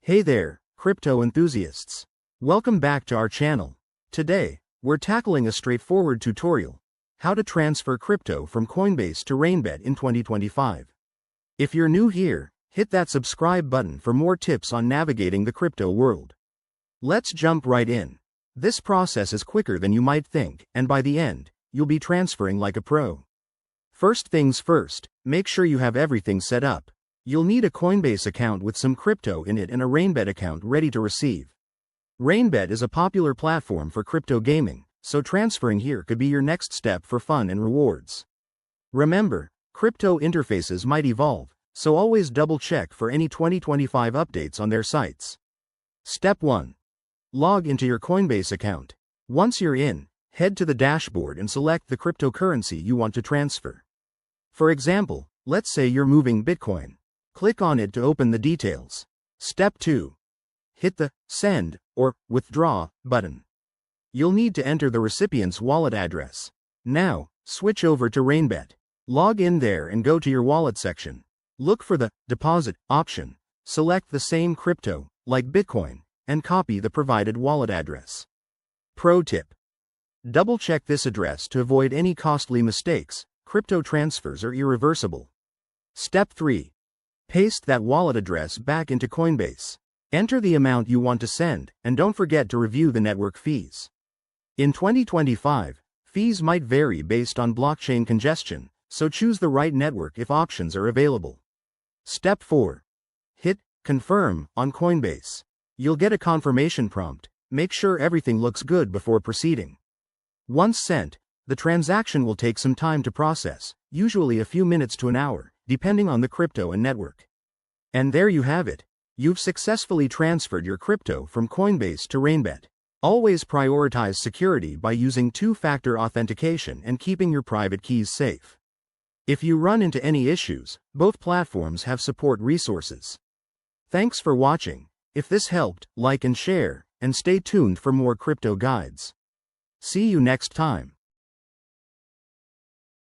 Hey there, crypto enthusiasts. Welcome back to our channel. Today, we're tackling a straightforward tutorial: how to transfer crypto from Coinbase to Rainbet in 2025. If you're new here, hit that subscribe button for more tips on navigating the crypto world. Let's jump right in. This process is quicker than you might think, and by the end, you'll be transferring like a pro. First things first, make sure you have everything set up. You'll need a Coinbase account with some crypto in it and a Rainbet account ready to receive. Rainbet is a popular platform for crypto gaming, so transferring here could be your next step for fun and rewards. Remember, crypto interfaces might evolve, so always double-check for any 2025 updates on their sites. Step 1. Log into your Coinbase account. Once you're in, head to the dashboard and select the cryptocurrency you want to transfer. For example, let's say you're moving Bitcoin. Click on it to open the details. Step 2. Hit the Send or Withdraw button. You'll need to enter the recipient's wallet address. Now, switch over to Rainbet. Log in there and go to your wallet section. Look for the Deposit option. Select the same crypto, like Bitcoin, and copy the provided wallet address. Pro tip: double-check this address to avoid any costly mistakes. Crypto transfers are irreversible. Step 3. Paste that wallet address back into Coinbase. Enter the amount you want to send, and don't forget to review the network fees. In 2025, fees might vary based on blockchain congestion, so choose the right network if options are available. Step 4. Hit Confirm on Coinbase. You'll get a confirmation prompt. Make sure everything looks good before proceeding. Once sent, the transaction will take some time to process, usually a few minutes to an hour, depending on the crypto and network. And there you have it. You've successfully transferred your crypto from Coinbase to Rainbet. Always prioritize security by using two-factor authentication and keeping your private keys safe. If you run into any issues, both platforms have support resources. Thanks for watching. If this helped, like and share, and stay tuned for more crypto guides. See you next time.